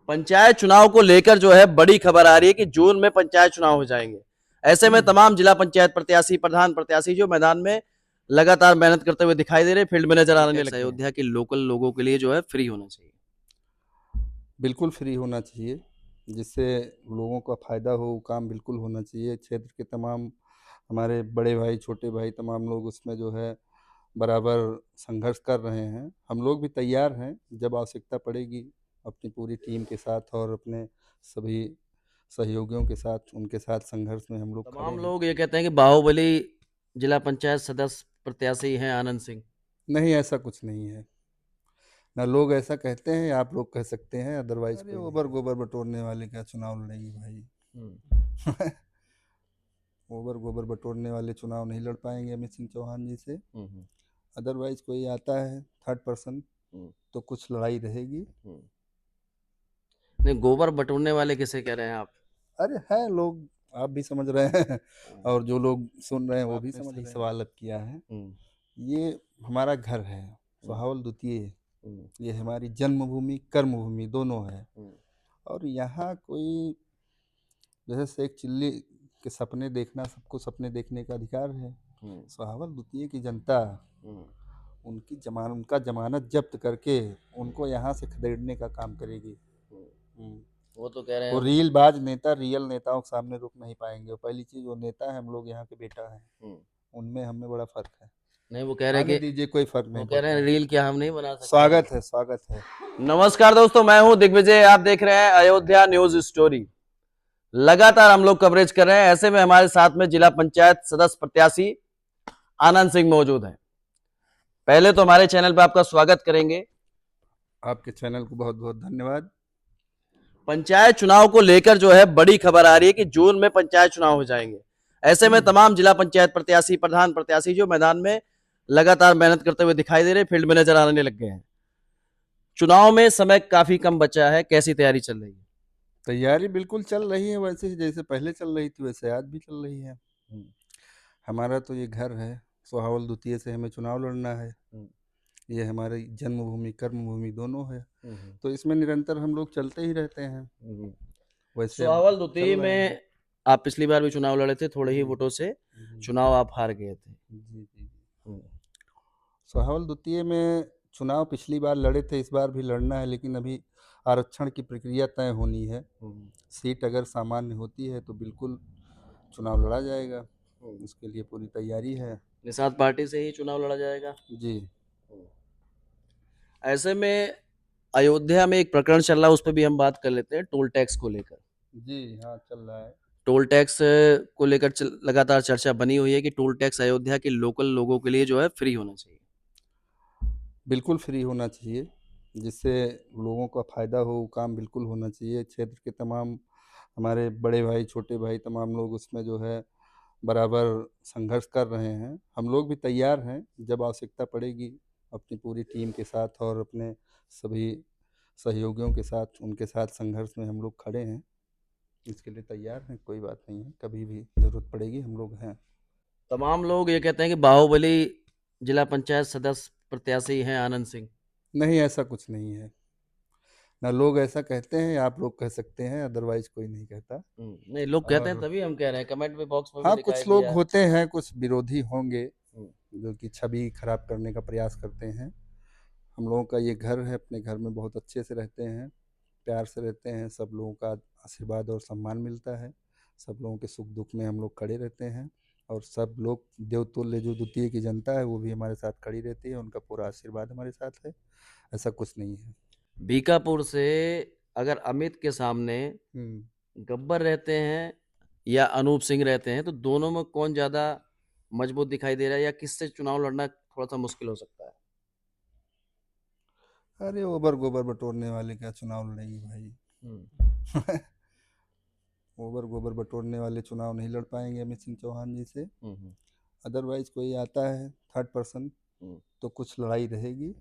पंचायत चुनाव को लेकर जो है बड़ी खबर आ रही है कि जून में पंचायत चुनाव हो जाएंगे। ऐसे में तमाम जिला पंचायत प्रत्याशी, प्रधान प्रत्याशी जो मैदान में लगातार मेहनत करते हुए दिखाई दे रहे, फील्ड में नजर आने लगे। अयोध्या के लोकल लोगों के लिए जो है फ्री होना चाहिए। बिल्कुल फ्री होना चाहिए, जिससे लोगों का फ़ायदा हो। काम बिल्कुल होना चाहिए। क्षेत्र के तमाम हमारे बड़े भाई, छोटे भाई, तमाम लोग उसमें जो है बराबर संघर्ष कर रहे हैं। हम लोग भी तैयार हैं, जब आवश्यकता पड़ेगी अपनी पूरी टीम के साथ और अपने सभी सहयोगियों के साथ, उनके साथ संघर्ष में हम लोग खड़े तमाम हैं। लोग ये कहते हैं कि बाहुबली जिला पंचायत सदस्य प्रत्याशी हैं आनंद सिंह। नहीं, ऐसा कुछ नहीं है। ना लोग ऐसा कहते हैं, आप लोग कह सकते हैं, अदरवाइज कोई ओबर गोबर बटोरने वाले क्या चुनाव लड़ेगी भाई। ओबर गोबर बटोरने वाले चुनाव नहीं लड़ पाएंगे अमित सिंह चौहान जी से। अदरवाइज कोई आता है थर्ड पर्सन तो कुछ लड़ाई रहेगी। नहीं, गोबर बटोरने वाले किसे कह रहे हैं आप? अरे है लोग, आप भी समझ रहे हैं और जो लोग सुन रहे हैं वो भी समझ रहे हैं। सवाल अब किया है, ये हमारा घर है सुहावल द्वितीय। ये हमारी जन्मभूमि कर्मभूमि दोनों है। और यहाँ कोई जैसे शेख चिल्ली के सपने देखना, सबको सपने देखने का अधिकार है। सुहावल द्वितीय की जनता उनका जमानत जब्त करके उनको यहाँ से खदेड़ने का काम करेगी। वो तो कह रहे वो हैं। रीलबाज नेता रियल नेताओं के सामने रुक नहीं पाएंगे। वो पहली चीज, वो नेता है, हम लोग यहाँ के बेटा हैं। उनमें हमें बड़ा फर्क है। नहीं, वो कह रहे हैं आने कि दीजिए, कोई फर्क वो नहीं कह रहे हैं पड़ता। रील क्या हम नहीं बना सकते? स्वागत है, स्वागत है। नमस्कार दोस्तों, मैं हूं दिग्विजय। आप देख रहे हैं अयोध्या न्यूज स्टोरी। लगातार हम लोग कवरेज कर रहे हैं। ऐसे में हमारे साथ में जिला पंचायत सदस्य प्रत्याशी आनंद सिंह मौजूद हैं। पहले तो हमारे चैनल पर आपका स्वागत करेंगे। आपके चैनल को बहुत बहुत धन्यवाद। पंचायत चुनाव को लेकर जो है बड़ी खबर आ रही है कि जून में पंचायत चुनाव हो जाएंगे। ऐसे में तमाम जिला पंचायत प्रत्याशी, प्रधान प्रत्याशी जो मैदान में लगातार मेहनत करते हुए दिखाई दे रहे, फील्ड में नजर आने लग गए हैं। चुनाव में समय काफी कम बचा है, कैसी तैयारी चल रही है? तैयारी बिल्कुल चल रही है, वैसे ही जैसे पहले चल रही थी वैसे आज भी चल रही है। हमारा तो ये घर है, सुहावल द्वितीय से हमें चुनाव लड़ना है। ये हमारी जन्मभूमि कर्मभूमि दोनों है, तो इसमें निरंतर हम लोग चलते ही रहते हैं। वैसे अब सुहावल चल द्वितीय रहे हैं। में आप पिछली बार भी चुनाव लड़े थे, थोड़े ही वोटों से चुनाव आप हार गए थे। जी जी। सुहावल द्वितीय में चुनाव पिछली बार लड़े थे, इस बार भी लड़ना है, लेकिन अभी आरक्षण की प्रक्रिया तय होनी है। सीट अगर सामान्य होती है तो बिल्कुल चुनाव लड़ा जाएगा। उसके लिए पूरी तैयारी है। निषाद पार्टी से ही चुनाव लड़ा जाएगा। जी ऐसे में अयोध्या में एक प्रकरण चल रहा है, उस पर भी हम बात कर लेते हैं, टोल टैक्स को लेकर। जी, हाँ चल रहा है। टोल टैक्स को लेकर लगातार चर्चा बनी हुई है कि टोल टैक्स अयोध्या के लोकल लोगों के लिए जो है फ्री होना चाहिए। बिल्कुल फ्री होना चाहिए, जिससे लोगों का फ़ायदा हो। काम बिल्कुल होना चाहिए। क्षेत्र के तमाम हमारे बड़े भाई, छोटे भाई, तमाम लोग उसमें जो है बराबर संघर्ष कर रहे हैं। हम लोग भी तैयार हैं, जब आवश्यकता पड़ेगी अपनी पूरी टीम के साथ और अपने सभी सहयोगियों के साथ, उनके साथ संघर्ष में हम लोग खड़े हैं। इसके लिए तैयार हैं, कोई बात नहीं है। कभी भी ज़रूरत पड़ेगी हम लोग हैं। तमाम लोग ये कहते हैं कि बाहुबली जिला पंचायत सदस्य प्रत्याशी हैं आनंद सिंह। नहीं, ऐसा कुछ नहीं है। ना लोग ऐसा कहते हैं, आप लोग कह सकते हैं, अदरवाइज कोई नहीं कहता। नहीं, लोग कहते हैं और तभी हम कह रहे हैं, कमेंट में बॉक्स में भी हाँ, दिखाई कुछ लोग दिया। होते हैं, कुछ विरोधी होंगे जो कि छवि खराब करने का प्रयास करते हैं। हम लोगों का ये घर है, अपने घर में बहुत अच्छे से रहते हैं, प्यार से रहते हैं। सब लोगों का आशीर्वाद और सम्मान मिलता है। सब लोगों के सुख दुख में हम लोग खड़े रहते हैं। और सब लोग देवतुल्य जो द्वितीय की जनता है वो भी हमारे साथ खड़ी रहती है। उनका पूरा आशीर्वाद हमारे साथ है। ऐसा कुछ नहीं है। बीकापुर से अगर अमित के सामने गब्बर रहते हैं या अनूप सिंह रहते हैं, तो दोनों में कौन ज्यादा मजबूत दिखाई दे रहा है, या किससे चुनाव लड़ना थोड़ा सा मुश्किल हो सकता है? अरे ओबर गोबर बटोरने वाले क्या चुनाव लड़ेगी भाई। ओबर गोबर बटोरने वाले चुनाव नहीं लड़ पाएंगे अमित सिंह चौहान जी से। अदरवाइज कोई आता है थर्ड पर्सन तो कुछ लड़ाई रहेगी।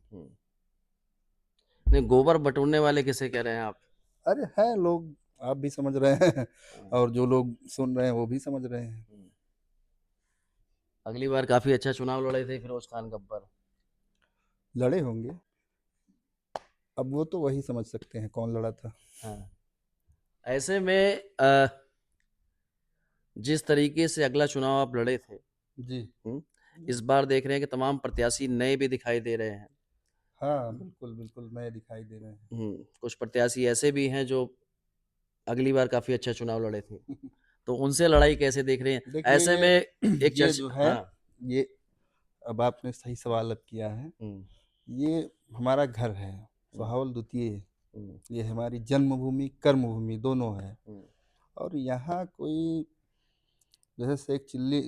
नहीं, गोबर बटोरने वाले किसे कह रहे हैं आप? अरे है लोग, आप भी समझ रहे हैं और जो लोग सुन रहे हैं वो भी समझ रहे हैं। अगली बार काफी अच्छा चुनाव लड़े थे फिरोज खान गब्बर। लड़े होंगे। अब वो तो वही समझ सकते हैं कौन लड़ा था। हाँ। ऐसे में जिस तरीके से अगला चुनाव आप लड़े थे, जी। इस बार देख रहे हैं कि तमाम प्रत्याशी नए भी दिखाई दे रहे हैं। हाँ, बिल्कुल, बिल्कुल नए दिखाई दे रहे कुछ प्रत्याशी ऐसे भी हैं जो अगली बार काफी अच्छा चुनाव लड़े थे, हैं। तो उनसे लड़ाई कैसे देख रहे हैं? देखिए ऐसे ये में एक ये जो चर्चा। है, हाँ। ये अब आपने सही सवाल अब किया है। हम्म, ये हमारा घर है, हम्म, सुहावल द्वितीय। हम्म, ये हमारी जन्मभूमि, कर्मभूमि दोनों है। हम्म, और यहाँ कोई जैसे शेख चिल्ली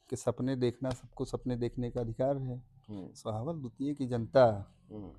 के सपने देखना, सबको सपने देखने का अधिकार है। हम्म, सुहावल द्वितीय की जनता हम्म,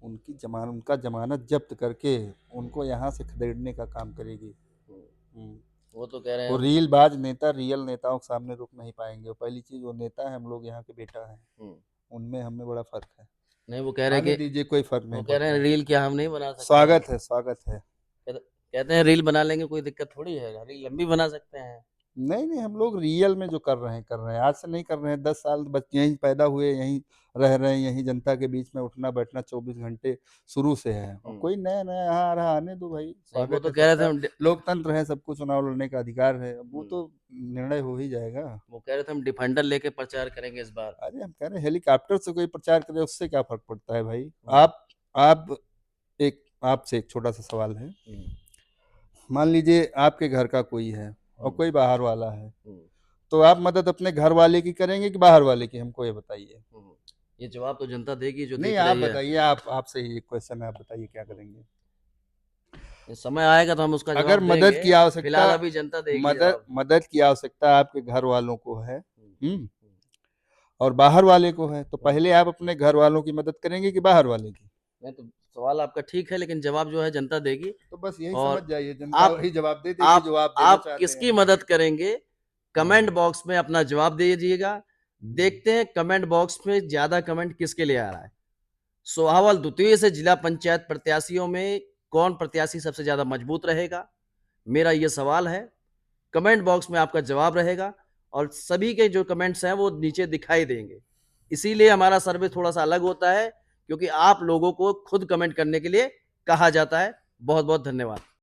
उनका जमानत जब्त करके उनको यहाँ से खदेड़ने का काम करेगी। हम्म। हम्म। वो तो कह रहे हैं वो हम। रीलबाज नेता रियल नेताओं के सामने रुक नहीं पाएंगे। वो पहली चीज, वो नेता है, हम लोग यहाँ के बेटा हैं, हम्म, उनमें हमें बड़ा फर्क है। नहीं, वो कह रहे हैं आने कि दीजिए, कोई फर्क वो नहीं कह रहे हैं पड़ता। रील क्या हम नहीं बना सकते हैं? स्वागत है, स्वागत है। कहते हैं रील बना लेंगे, कोई दिक्कत थोड़ी है, रील लंबी बना सकते हैं। नहीं नहीं, हम लोग रियल में जो कर रहे हैं कर रहे हैं, आज से नहीं कर रहे हैं। 10 साल बच्चे यहीं पैदा हुए, यहीं रह रहे हैं, यहीं जनता के बीच में उठना बैठना 24 घंटे शुरू से है। और हम्म। कोई नया नया यहाँ आ रहा, आने दो भाई, नहीं, वो स्वागत तो है कह रहे थे सबका। हम लोकतंत्र है, सबको चुनाव लड़ने का अधिकार है, अब वो हम्म, तो निर्णय हो ही जाएगा। वो कह रहे थे हम डिफेंडर लेके प्रचार करेंगे इस बार। अरे हम कह रहे हैं हेलीकॉप्टर से कोई प्रचार करे, उससे क्या फर्क पड़ता है भाई। हम्म, आप एक आपसे एक छोटा सा सवाल है। हम्म, मान लीजिए आपके घर का कोई है और हम्म, कोई बाहर वाला है, हम्म, तो आप मदद अपने घर वाले की करेंगे कि बाहर वाले की, हमको ये बताइए। हम्म। ये जवाब तो जनता देगी जो नहीं देख आप रही है। बताइए, आप आपसे ही एक क्वेश्चन है, आप बताइए क्या करेंगे। ये समय आएगा तो हम उसका अगर जवाब मदद देंगे। की आवश्यकता फिलहाल अभी जनता देगी मदद जवाब। मदद की आवश्यकता आपके घर वालों को है, हम्म, हम्म, और बाहर वाले को है, तो हम्म। पहले आप अपने घर वालों की मदद करेंगे कि बाहर वाले की। नहीं तो सवाल आपका ठीक है, लेकिन जवाब जो है जनता देगी। तो बस यही समझ और जाइए, जनता आप वही जवाब दे देगी जो आप देना आप चाहते किसकी हैं। मदद करेंगे? कमेंट हम्म। बॉक्स में अपना जवाब दीजिएगा। देखते हैं कमेंट बॉक्स में ज्यादा कमेंट किसके लिए आ रहा है। सोहावल द्वितीय से जिला पंचायत प्रत्याशियों में कौन प्रत्याशी सबसे ज्यादा मजबूत रहेगा? मेरा यह सवाल है। कमेंट बॉक्स में आपका जवाब रहेगा, और सभी के जो कमेंट्स हैं वो नीचे दिखाई देंगे। इसीलिए हमारा सर्वे थोड़ा सा अलग होता है, क्योंकि आप लोगों को खुद कमेंट करने के लिए कहा जाता है। बहुत बहुत धन्यवाद।